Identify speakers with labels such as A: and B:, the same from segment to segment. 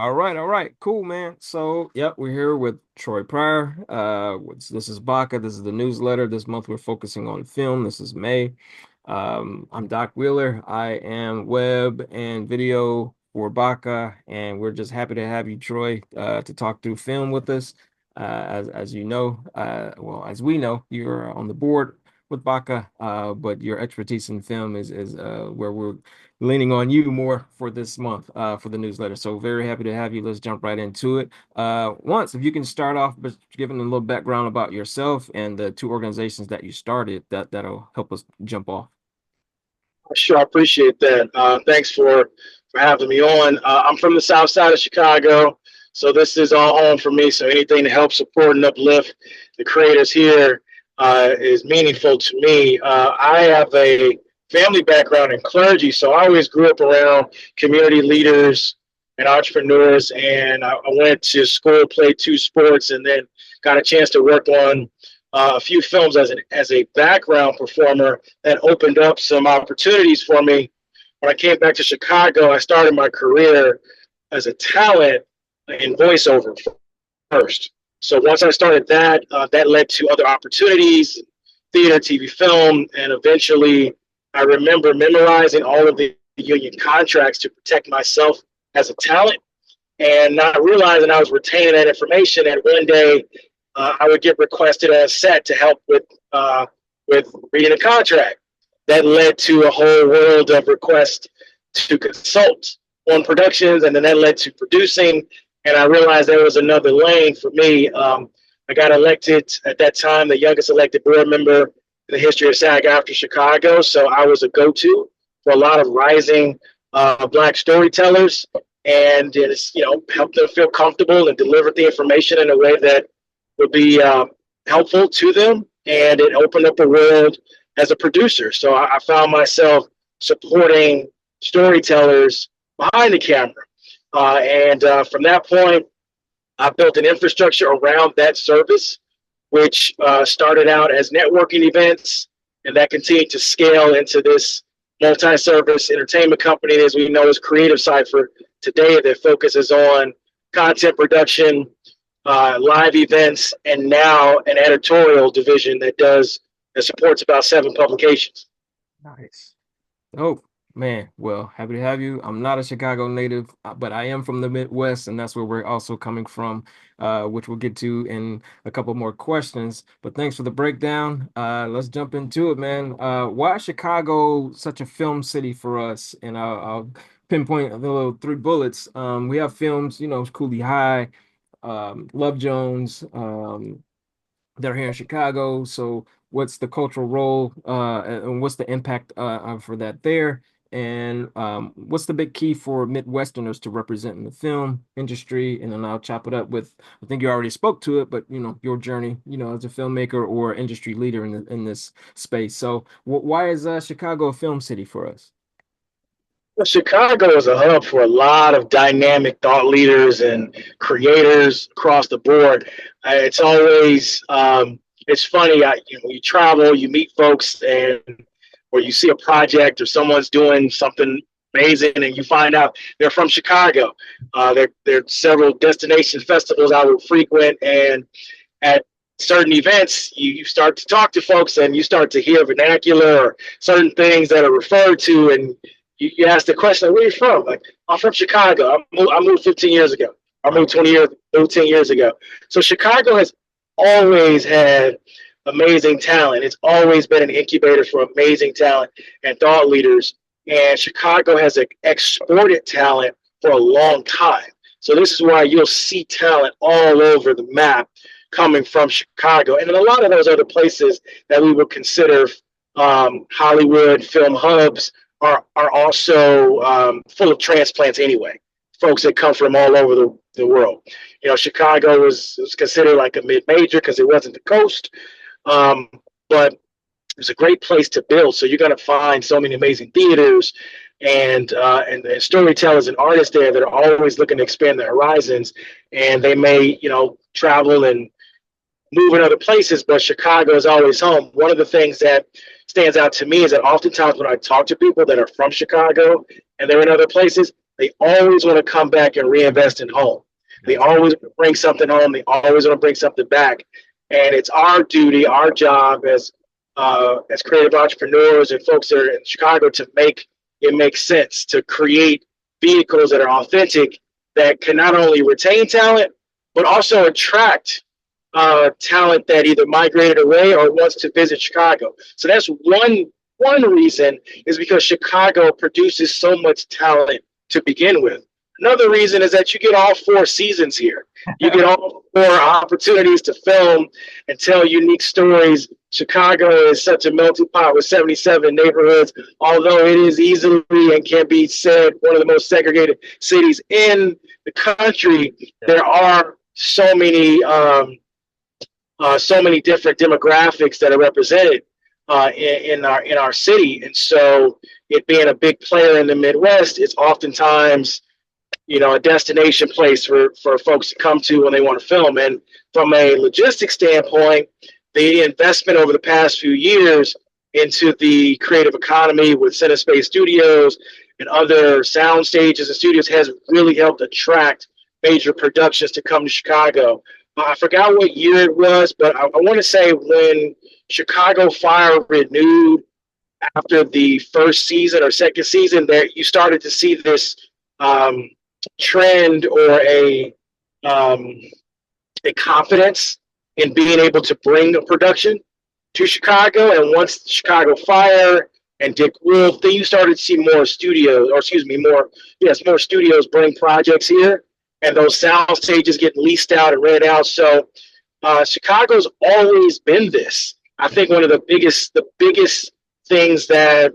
A: All right, cool, man. So, yep, we're here with Troy Pryor. This is BACA. This is the newsletter. This month we're focusing on film. This is May. I'm Doc Wheeler. I am web and video for BACA, and we're just happy to have you, Troy, to talk through film with us. As you know, well, as we know, you're on the board with BACA, but your expertise in film is where we're leaning on you more for this month for the newsletter. So very happy to have you. Let's jump right into it. Once, if you can start off by giving a little background about yourself and the two organizations that you started, that'll help us jump off.
B: Sure, I appreciate that. Thanks for having me on. I'm from the South Side of Chicago, so this is all home for me. So anything to help support and uplift the creators here is meaningful to me. I have a family background in clergy, so I always grew up around community leaders and entrepreneurs. And I went to school, played two sports, and then got a chance to work on a few films as a background performer that opened up some opportunities for me. When I came back to Chicago, I started my career as a talent in voiceover first. So once I started that, that led to other opportunities, theater, TV, film, and eventually I remember memorizing all of the union contracts to protect myself as a talent and not realizing I was retaining that information. And one day I would get requested on set to help with reading a contract. That led to a whole world of requests to consult on productions, and then that led to producing. And I realized there was another lane for me. I got elected at that time, the youngest elected board member in the history of SAG after Chicago. So I was a go-to for a lot of rising Black storytellers, and it's helped them feel comfortable and delivered the information in a way that would be helpful to them, and it opened up a world as a producer. So I found myself supporting storytellers behind the camera. And from that point, I built an infrastructure around that service, which started out as networking events, and that continued to scale into this multi-service entertainment company, as we know as Creative Cipher today, that focuses on content production, live events, and now an editorial division that supports about 7 publications.
A: Nice. Oh, man. Well, happy to have you. I'm not a Chicago native, but I am from the Midwest, and that's where we're also coming from, which we'll get to in a couple more questions. But thanks for the breakdown. Let's jump into it, man. Why is Chicago such a film city for us? And I'll pinpoint the little three bullets. We have films, Cooley High, Love Jones. They're here in Chicago. So what's the cultural role and what's the impact for that there? And what's the big key for Midwesterners to represent in the film industry? And then I'll chop it up with, I think you already spoke to it, but your journey, as a filmmaker or industry leader in this space. So why is Chicago a film city for us?
B: Well, Chicago is a hub for a lot of dynamic thought leaders and creators across the board. It's always it's funny. You travel, you meet folks, and or you see a project or someone's doing something amazing, and you find out they're from Chicago. There are several destination festivals I would frequent, and at certain events, you start to talk to folks, and you start to hear vernacular or certain things that are referred to, and you ask the question, where are you from? Like, I'm from Chicago. I moved 15 years ago. I moved 10 years ago. So Chicago has always had amazing talent. It's always been an incubator for amazing talent and thought leaders. And Chicago has exported talent for a long time. So this is why you'll see talent all over the map coming from Chicago. And in a lot of those other places that we would consider Hollywood film hubs are also full of transplants anyway. Folks that come from all over the world. Chicago was considered like a mid-major because it wasn't the coast, but it's a great place to build. So you're going to find so many amazing theaters and storytellers and artists there that are always looking to expand their horizons. And they may, travel and move in other places, but Chicago is always home. One of the things that stands out to me is that oftentimes when I talk to people that are from Chicago and they're in other places, they always want to come back and reinvest in home. They
A: Gotcha.
B: always bring something home. They always want to bring something back. And it's our duty, our job as creative entrepreneurs and folks that are in Chicago to make it make sense, to create vehicles that are authentic, that can not only retain talent but also attract talent that either migrated away or wants to visit Chicago. So that's one reason, is because Chicago produces so much talent to begin with. Another reason is that you get all 4 seasons here. You get all 4 opportunities to film and tell unique stories. Chicago is such a melting pot with 77 neighborhoods, although it is easily and can be said one of the most segregated cities in the country.
A: Yeah.
B: There are so many different demographics that are represented in our city, and so it being a big player in the Midwest, it's oftentimes a destination place for folks to come to when they want to film. And from a logistics standpoint, the investment over the past few years into the creative economy with CineSpace Studios and other sound stages and studios has really helped attract major productions to come to Chicago. I forgot what year it was, but I want to say when Chicago Fire renewed after the first season or second season, that you started to see this trend or a confidence in being able to bring a production to Chicago. And once Chicago Fire and Dick Wolf, then you started to see more studios, or excuse me, more studios bring projects here, and those sound stages get leased out and rented out. So Chicago's always been this. I think one of the biggest things that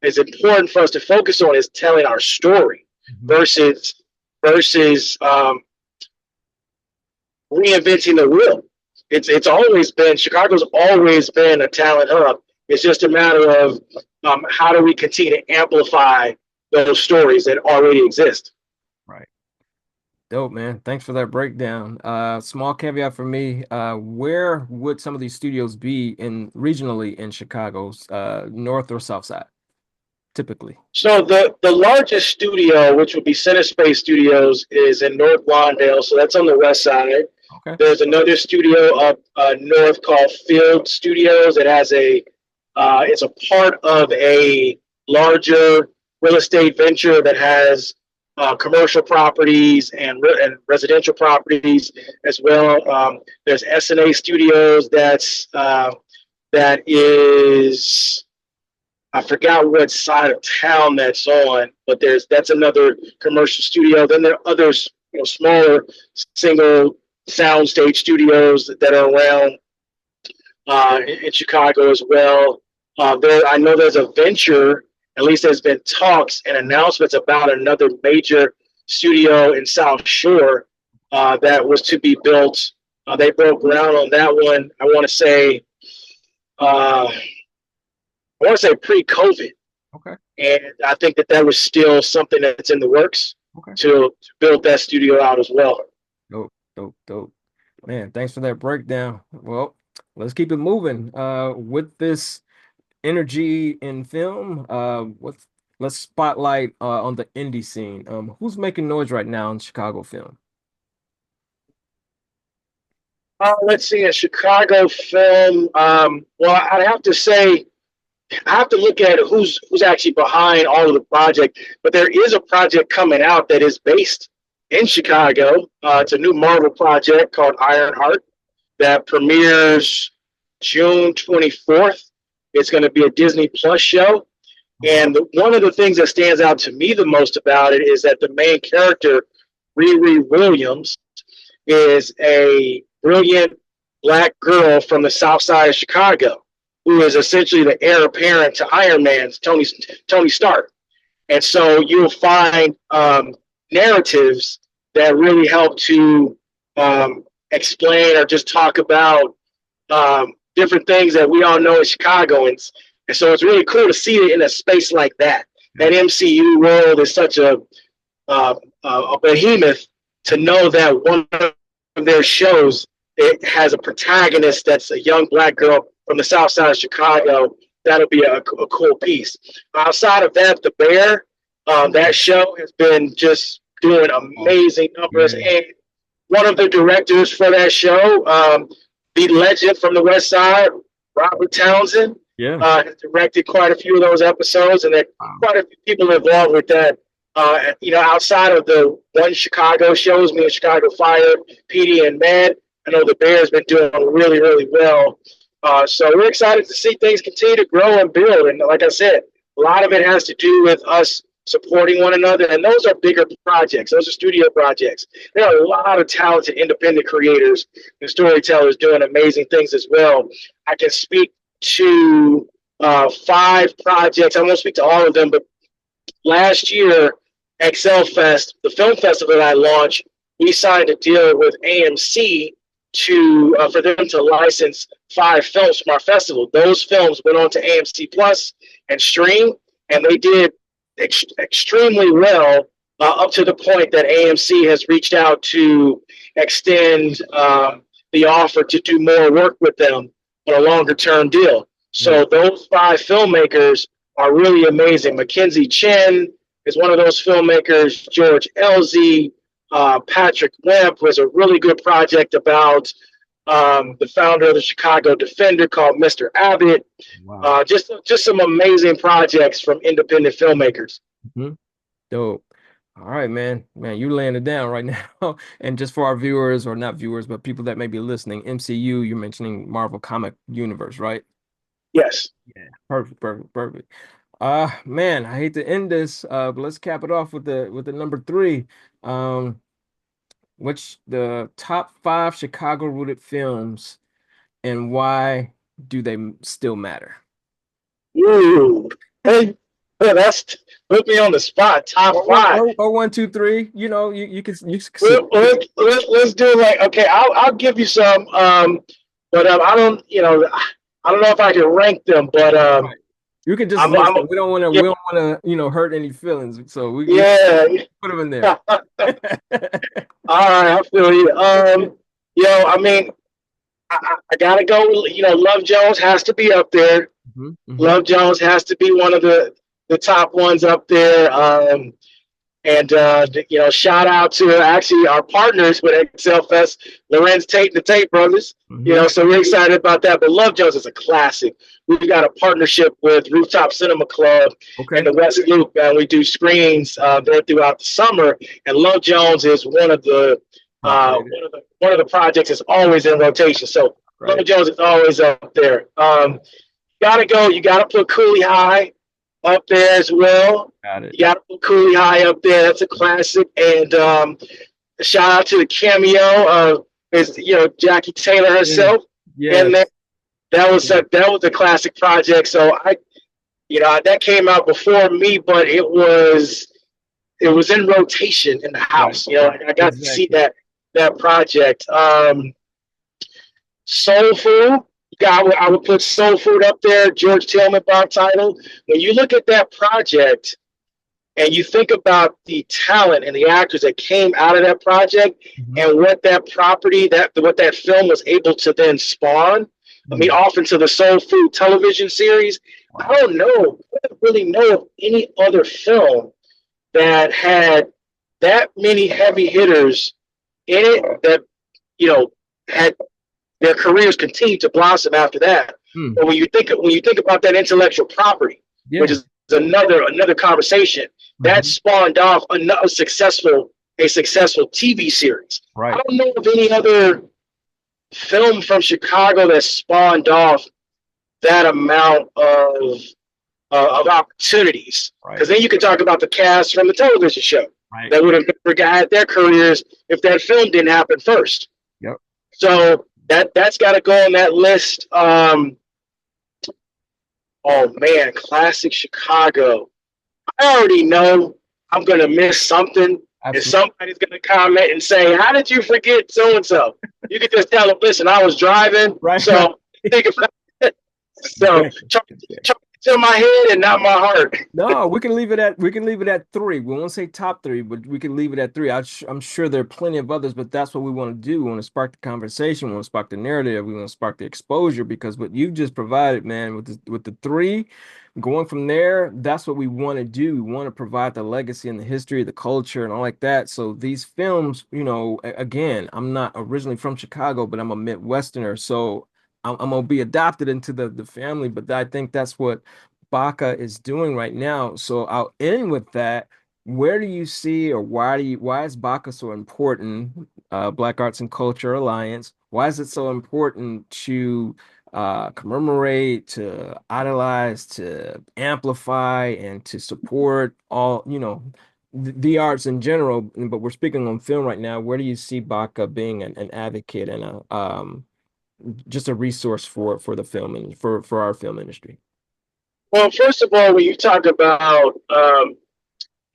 B: is important for us to focus on is telling our story versus reinventing the wheel. It's always been, Chicago's always been a talent hub. It's just a matter of how do we continue to amplify those stories that already exist.
A: Right. Dope, man. Thanks for that breakdown. Small caveat for me. Where would some of these studios be regionally in Chicago's north or south side, typically?
B: So the largest studio, which would be CineSpace Studios, is in North Lawndale. So that's on the west side.
A: Okay.
B: There's another studio up north called Field Studios. It's a part of a larger real estate venture that has commercial properties and residential properties as well. There's SNA Studios that is, I forgot what side of town that's on, but that's another commercial studio. Then there are others, smaller single soundstage studios that are around in Chicago as well. I know there's a venture, at least there's been talks and announcements about another major studio in South Shore that was to be built. They broke ground on that one. I want to say pre-COVID.
A: Okay.
B: And I think that was still something that's in the works to build that studio out as well.
A: Dope. Man, thanks for that breakdown. Well, let's keep it moving. With this energy in film, let's spotlight on the indie scene. Who's making noise right now in Chicago film?
B: Let's see, in Chicago film. Well, I'd have to say, I have to look at who's actually behind all of the project. But there is a project coming out that is based in Chicago. It's a new Marvel project called Ironheart that premieres June 24th. It's going to be a Disney Plus show. And one of the things that stands out to me the most about it is that the main character, Riri Williams, is a brilliant black girl from the south side of Chicago, who is essentially the heir apparent to Iron Man's Tony Stark. And so you'll find narratives that really help to explain or just talk about different things that we all know as Chicagoans. And so it's really cool to see it in a space like that. That MCU world is such a behemoth, to know that one of their shows, it has a protagonist that's a young black girl from the south side of Chicago. That'll be a cool piece. Outside of that, The Bear That show has been just doing
A: Oh,
B: amazing numbers.
A: yeah,
B: And one of the directors for that show, the legend from the West Side, Robert Townsend,
A: yeah.
B: has directed quite a few of those episodes, and there are
A: Wow.
B: quite a few people involved with that. Outside of the one Chicago shows, me and Chicago Fire, PD, and Mad, I know the Bears been doing really, really well. So we're excited to see things continue to grow and build. And like I said, a lot of it has to do with us supporting one another. And those are bigger projects. Those are studio projects. There are a lot of talented independent creators and storytellers doing amazing things as well. I can speak to 5 projects. I won't speak to all of them, but last year, Excel Fest, the film festival that I launched, we signed a deal with AMC to for them to license 5 films from our festival. Those films went on to AMC Plus and stream, and they did extremely well, up to the point that AMC has reached out to extend the offer to do more work with them on a longer term deal.
A: Mm.
B: So those 5 filmmakers are really amazing. Mackenzie Chen is one of those filmmakers. George Elzey, Patrick Wemp was a really good project about the founder of the Chicago Defender called Mr. Abbott.
A: Wow.
B: Just some amazing projects from independent filmmakers.
A: Mhm. Dope. All right, man. Man, you laying it down right now. And just for our viewers, or not viewers, but people that may be listening, MCU, you're mentioning Marvel Comic Universe, right?
B: Yes.
A: Yeah. Perfect, perfect, perfect. Man, I hate to end this, but let's cap it off with the number three. Um, which the top five Chicago rooted films and why do they still matter?
B: Ooh. Hey, that's put me on the spot. Top
A: Or one,
B: five.
A: or one, two, three. You know, you can see.
B: Let's do like, okay. I'll give you some. But I don't. I don't know if I can rank them. But
A: Right. You can just list
B: I'm
A: them. We don't want to.
B: yeah,
A: We don't want to. Hurt any feelings. So we
B: yeah.
A: put them in there.
B: All right, I feel you. I mean, I gotta go. Love Jones has to be up there.
A: Hmm. Hmm.
B: Love Jones has to be one of the top ones up there. And shout out to actually our partners with Excel Fest, Lorenz Tate and the Tate brothers.
A: Hmm.
B: So we're excited about that. But Love Jones is a classic. We've got a partnership with Rooftop Cinema Club in
A: Okay.
B: the West Loop, and we do screenings there throughout the summer. And Love Jones is one of the
A: Top rated.
B: one of the projects that's always in rotation. So Love
A: Right.
B: Jones is always up there. Gotta go. You gotta put Cooley High up there as well.
A: Got it.
B: You got to put Cooley High up there. That's a classic. And shout out to the cameo of Jackie Taylor
A: Yeah.
B: herself. And
A: Yes. Yeah.
B: that was a classic project. So that came out before me, but it was in rotation in the
A: Right.
B: house.
A: Right.
B: I got to see
A: Exactly.
B: that project. Soul Food. I would put Soul Food up there. George Tillman, Bob Title. When you look at that project, and you think about the talent and the actors that came out of that project
A: Hmm.
B: and what that film was able to then spawn. I mean,
A: Mm.
B: off into the Soul Food television series. I
A: Wow.
B: don't know. I don't really know of any other film that had that many heavy hitters in it that had their careers continue to blossom after that.
A: Mm.
B: But when you think about that intellectual property, which
A: Yeah.
B: is another conversation, that
A: Hmm.
B: spawned off a successful TV series. I
A: Right.
B: don't know of any other film from Chicago that spawned off that amount of opportunities.
A: Right.
B: Because then you can talk about the cast from the television show
A: Right.
B: that would have had their careers if that film didn't happen first.
A: Yep.
B: So that's got to go on that list. Oh man, classic Chicago. I already know I'm gonna miss something, and
A: Absolutely.
B: somebody's gonna comment and say, "How did you forget so and so?" You could just tell them, "Listen, I was driving,
A: Right. Right.
B: so think about it." So
A: Exactly.
B: try to my head and not my heart.
A: No, we can leave it at three. We won't say top three, but we can leave it at three. I'm sure there are plenty of others, but that's what we want to do. We want to spark the conversation. We want to spark the narrative. We want to spark the exposure because what you've just provided, man, with the three, going from there, that's what we want to do. We want to provide the legacy and the history, the culture, and all like that. So these films, again, I'm not originally from Chicago, but I'm a Midwesterner, so I'm gonna be adopted into the family. But I think that's what BACA is doing right now. So I'll end with that. Where do you see, or why is BACA so important? Black Arts and Culture Alliance. Why is it so important to commemorate, to idolize, to amplify, and to support all, the arts in general? But we're speaking on film right now. Where do you see BACA being an advocate and a just a resource for the film and for our film industry?
B: Well, first of all, when you talk about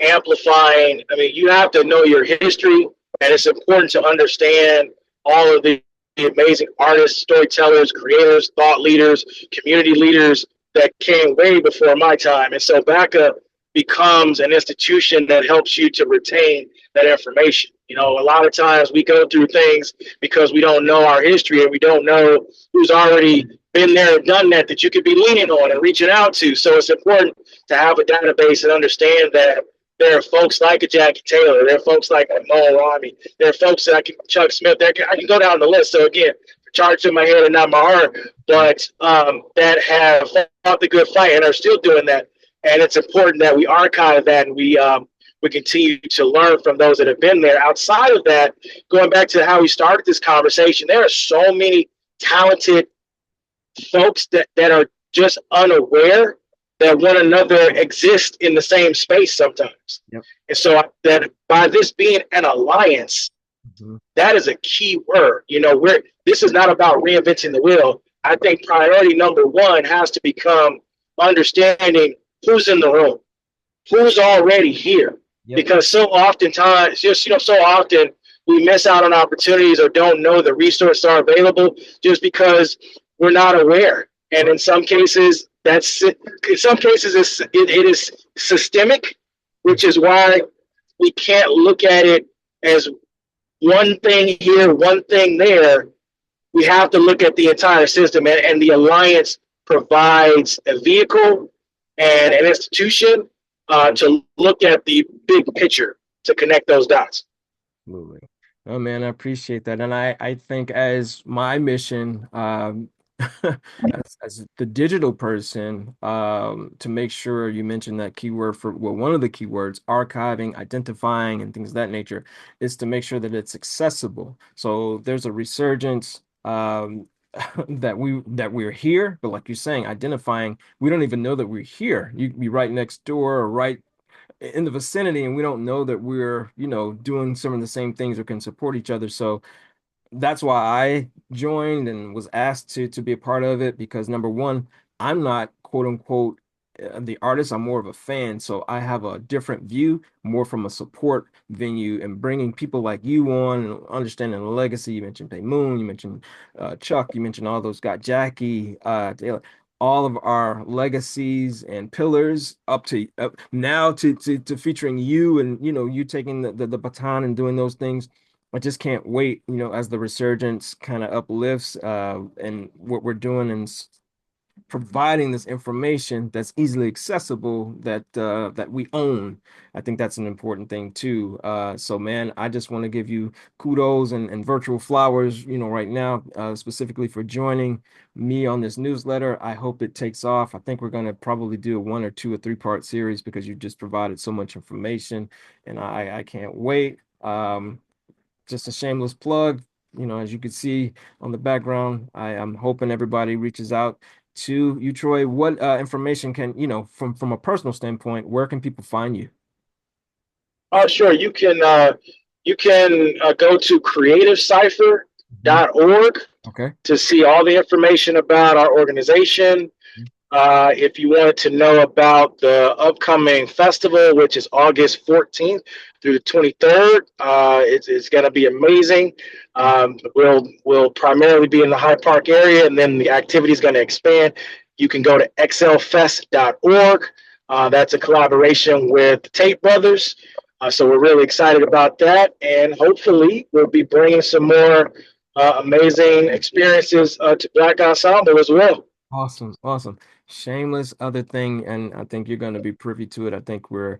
B: amplifying, I mean, you have to know your history, and it's important to understand all of the amazing artists, storytellers, creators, thought leaders, community leaders that came way before my time. And so BACA becomes an institution that helps you to retain that information. You know, a lot of times we go through things because we don't know our history and we don't know who's already been there and done that that you could be leaning on and reaching out to. So it's important to have a database and understand that there are folks like a Jackie Taylor. There are folks like a Mo Rami. There are folks that Chuck Smith. I can go down the list. So again, charged in my head and not my heart, but that have fought the good fight and are still doing that. And it's important that we archive that and we continue to learn from those that have been there. Outside of that, going back to how we started this conversation, there are so many talented folks that are just unaware that one another exist in the same space sometimes.
A: Yep.
B: And so that by this being an alliance,
A: Mhm.
B: that is a key word. You know, this is not about reinventing the wheel. I think priority number one has to become understanding who's in the room, who's already here.
A: Yep.
B: Because so oftentimes, so often we miss out on opportunities or don't know the resources are available just because we're not aware. And in some cases, it is systemic, which is why we can't look at it as one thing here, one thing there. We have to look at the entire system, and the alliance provides a vehicle and an institution to look at the big picture to connect those dots.
A: Absolutely. Oh man, I appreciate that. And I think as my mission, as the digital person, to make sure you mentioned that keyword for, well, one of the keywords, archiving, identifying, and things of that nature, is to make sure that it's accessible. So there's a resurgence, that we're here, but like you're saying, identifying, we don't even know that we're here. You can be right next door or right in the vicinity, and we don't know that we're, doing some of the same things or can support each other. So that's why I joined and was asked to be a part of it, because number one, I'm not quote unquote the artist. I'm more of a fan, so I have a different view, more from a support venue, and bringing people like you on and understanding the legacy. You mentioned Pay Moon, you mentioned Chuck, you mentioned all those guys, Jackie, Taylor, all of our legacies and pillars up to now to featuring you, and you taking the baton and doing those things. I just can't wait, as the resurgence kind of uplifts, and what we're doing and providing this information that's easily accessible, that we own. I think that's an important thing too. So man, I just want to give you kudos and virtual flowers, right now, specifically for joining me on this newsletter. I hope it takes off. I think we're going to probably do a 1 or 2 or 3 part series because you just provided so much information, and I can't wait. Just a shameless plug. As you can see on the background, I am hoping everybody reaches out to you, Troy. What information can, from a personal standpoint, where can people find you?
B: Oh, sure. You can go to
A: Mhm.
B: creativecipher.org
A: Okay.
B: to see all the information about our organization. If you wanted to know about the upcoming festival, which is August 14th through the 23rd, it's going to be amazing. We'll primarily be in the Hyde Park area, and then the activity is going to expand. You can go to xlfest.org. That's a collaboration with the Tate Brothers. So we're really excited about that, and hopefully we'll be bringing some more amazing experiences to Black Ensemble as well.
A: Awesome. Awesome. Shameless other thing, and I think you're going to be privy to it. I think you're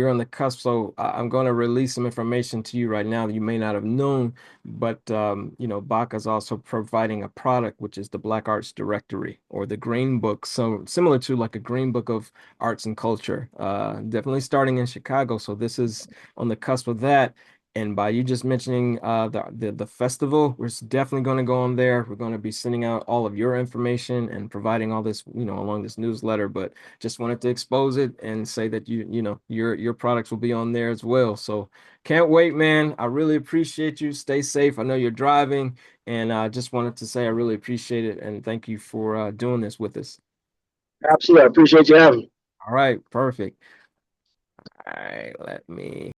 A: on the cusp. So I'm going to release some information to you right now that you may not have known, but BACA is also providing a product which is the Black Arts Directory or the Green Book. So similar to like a Green Book of arts and culture. Definitely starting in Chicago. So this is on the cusp of that. And by you just mentioning the festival, we're definitely going to go on there. We're going to be sending out all of your information and providing all this, along this newsletter. But just wanted to expose it and say that your products will be on there as well. So can't wait, man. I really appreciate you. Stay safe. I know you're driving, and I just wanted to say I really appreciate it and thank you for doing this with us.
B: Absolutely. I appreciate you having me.
A: All right, perfect. All right, let me.